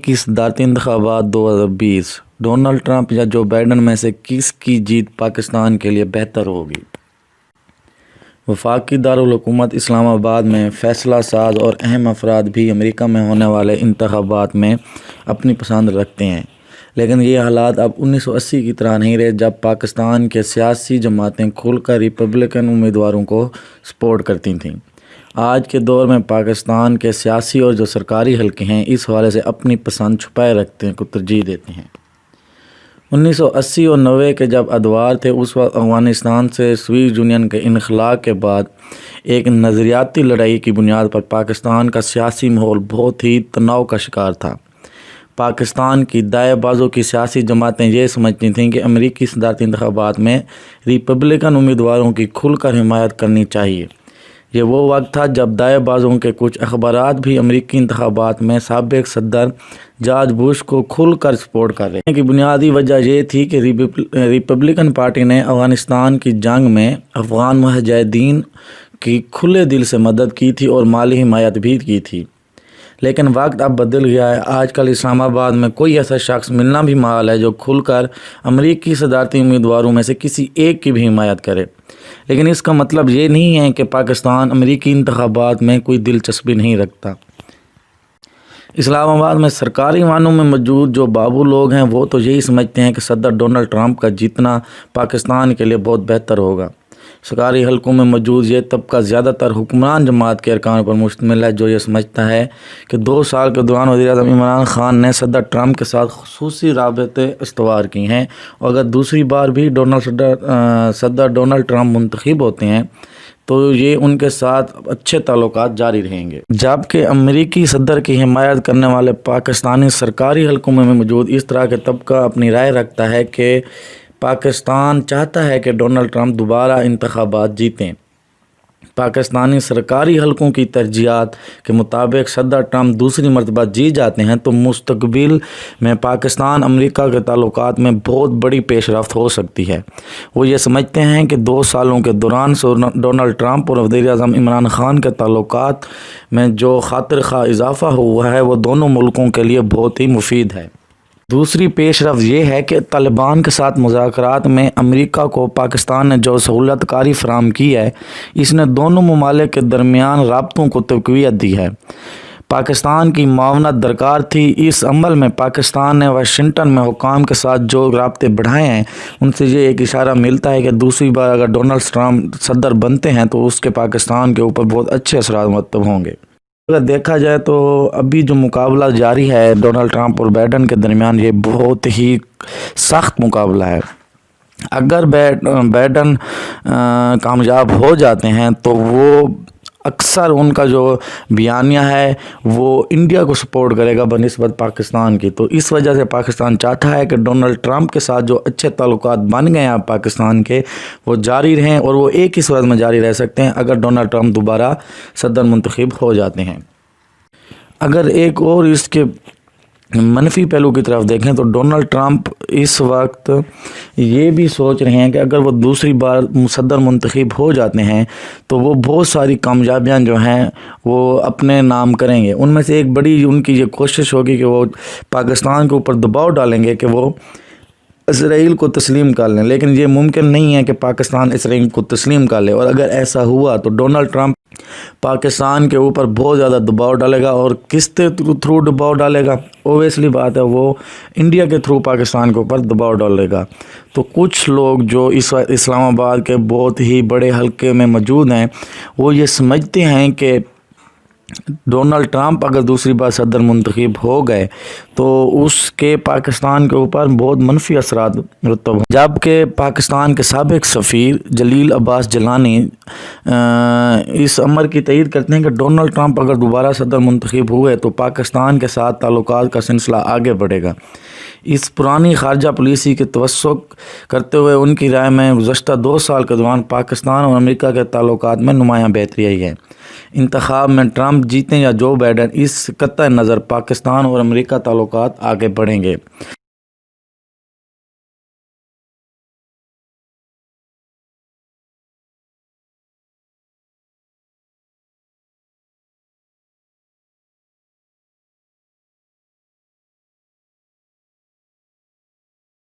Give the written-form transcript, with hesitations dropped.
कि सदारती इंतखाबात 2020 Donald Trump या जो बाइडन में से किस की जीत पाकिस्तान के लिए बेहतर होगी। वफाकी दारुल हुकूमत इस्लामाबाद में फैसला साज और अहम अफराद भी अमेरिका में होने वाले इंतखाबात में अपनी पसंद रखते हैं, लेकिन ये हालात अब 1980 की तरह नहीं रहे जब पाकिस्तान के सियासी जमातें खुलकर रिपब्लिकन उम्मीदवारों को सपोर्ट करती थीं। आज के दौर में पाकिस्तान के सियासी और जो सरकारी हल्के हैं इस हवाले से अपनी पसंद छुपाए रखते हैं को तरजीह देते हैं। 1980 और 90 के जब अदवार थे उस वक्त अफगानिस्तान से सोवियत यूनियन के इनखला के बाद एक नज़रियाती लड़ाई की बुनियाद पर पाकिस्तान का सियासी माहौल बहुत ही तनाव का शिकार था। पाकिस्तान की दाएं बाजू की सियासी जमातें ये समझती थीं कि अमेरिकी सदारती इंतखाबात में रिपब्लिकन उम्मीदवारों की खुलकर हिमायत करनी चाहिए। ये वो वक्त था जब दाएं बाजुओं के कुछ अखबारात भी अमेरिकी इंतखाबात में साबिक सदर जॉर्ज बुश को खुलकर सपोर्ट कर रहे हैं। की बुनियादी वजह यह थी कि रिपब्लिकन पार्टी ने अफगानिस्तान की जंग में अफगान मुजाहिदीन की खुले दिल से मदद की थी और माली हिमायत भी की थी, लेकिन वक्त अब बदल गया है। आजकल इस्लामाबाद में कोई ऐसा शख्स मिलना भी महाल है जो खुलकर अमेरिकी सदारती उम्मीदवारों में से किसी एक की भी हिमायत करे। लेकिन इसका मतलब ये नहीं है कि पाकिस्तान अमेरिकी इंतखाबात में कोई दिलचस्पी नहीं रखता। इस्लामाबाद में सरकारी मानों में मौजूद जो बाबू लोग हैं वो तो यही समझते हैं कि सदर डोनाल्ड ट्रंप का जीतना पाकिस्तान के लिए बहुत बेहतर होगा। सरकारी हलकों में मौजूद ये तबका ज़्यादातर हुक्मरान जमात के अरकान पर मुश्तमिल है जो ये समझता है कि 2 साल के दौरान वज़ीर-ए-आज़म इमरान खान ने सदर ट्रंप के साथ खुसूसी राबते इस्तवार की हैं और अगर दूसरी बार भी सदर डोनाल्ड ट्रंप मुंतखब होते हैं तो ये उनके साथ अच्छे ताल्लुकात जारी रहेंगे। जबकि अमेरिकी सदर की हिमायत करने वाले पाकिस्तानी सरकारी हलकों में मौजूद इस तरह के तबका अपनी राय रखता है कि पाकिस्तान चाहता है कि डोनाल्ड ट्रंप दोबारा इंतखाबात जीतें। पाकिस्तानी सरकारी हलकों की तरजीहात के मुताबिक सदर ट्रंप दूसरी मरतबा जीत जाते हैं तो मुस्तकबिल में पाकिस्तान अमेरिका के ताल्लुकात में बहुत बड़ी पेशरफ्त हो सकती है। वो ये समझते हैं कि 2 सालों के दौरान डोनाल्ड ट्रंप और वज़ीर-ए-आज़म इमरान खान के ताल्लुकात में जो खातिर खा इजाफा हुआ है वो दोनों मुल्कों के लिए बहुत ही मुफीद है। दूसरी पेशरफ ये है कि तालिबान के साथ मुज़ाकरात में अमेरिका को पाकिस्तान ने जो सहूलत कारी फराम की है इसने दोनों ममालिक के दरमियान राब्तों को तक़वियत दी है। पाकिस्तान की मावनत दरकार थी। इस अमल में पाकिस्तान ने वाशिंगटन में हुकाम के साथ जो राब्ते बढ़ाए हैं उनसे ये एक इशारा मिलता है कि दूसरी बार अगर डोनाल्ड ट्रंप सदर बनते हैं तो उसके पाकिस्तान के ऊपर बहुत अच्छे असरात मुरतब होंगे। अगर देखा जाए तो अभी जो मुकाबला जारी है डोनाल्ड ट्रंप और बाइडन के दरमियान ये बहुत ही सख्त मुकाबला है। अगर बाइडन कामयाब हो जाते हैं तो वो अक्सर उनका जो बयानिया है वो इंडिया को सपोर्ट करेगा बनिस्बत पाकिस्तान की। तो इस वजह से पाकिस्तान चाहता है कि डोनाल्ड ट्रंप के साथ जो अच्छे ताल्लुकात बन गए हैं पाकिस्तान के वो जारी रहें और वो एक ही सूरत में जारी रह सकते हैं अगर डोनाल्ड ट्रंप दोबारा सदर मुंतखब हो जाते हैं। अगर एक और इसके मनफी पहलू की तरफ देखें तो डोनाल्ड ट्रंप इस वक्त ये भी सोच रहे हैं कि अगर वो दूसरी बार सदर मुंतखब हो जाते हैं तो वो बहुत सारी कामयाबियां जो हैं वो अपने नाम करेंगे। उनमें से एक बड़ी उनकी ये कोशिश होगी कि वो पाकिस्तान के ऊपर दबाव डालेंगे कि वो इसराइल को तस्लीम कर लें, लेकिन ये मुमकिन नहीं है कि पाकिस्तान इसराइल को तस्लीम कर ले। और अगर ऐसा हुआ तो डोनाल्ड ट्रंप पाकिस्तान के ऊपर बहुत ज़्यादा दबाव डालेगा और किसके थ्रू दबाव डालेगा, ओबियसली बात है वो इंडिया के थ्रू पाकिस्तान के ऊपर दबाव डालेगा। तो कुछ लोग जो इस वक्त इस्लामाबाद के बहुत ही बड़े हलके में मौजूद हैं वो ये समझते हैं कि डोनाल्ड ट्रंप अगर दूसरी बार सदर मुंतखब हो गए तो उसके पाकिस्तान के ऊपर बहुत मनफी असरात मुरतब हों। जबकि पाकिस्तान के साबिक सफ़ीर जलील अब्बास जलानी इस अमर की तईद करते हैं कि डोनाल्ड ट्रंप अगर दोबारा सदर मुंतखब हुए तो पाकिस्तान के साथ ताल्लुकात का सिलसिला आगे बढ़ेगा। इस पुरानी खारजा पॉलिसी के तवस्सुक करते हुए उनकी राय में गुज़श्ता 2 साल के दौरान पाकिस्तान और अमेरिका के ताल्लुकात में नुमायाँ बेहतरी आई है। इंतखाब में ट्रंप जीतें या जो बाइडन, इस कतई नज़र पाकिस्तान और अमेरिका ताल्लुकात आगे बढ़ेंगे।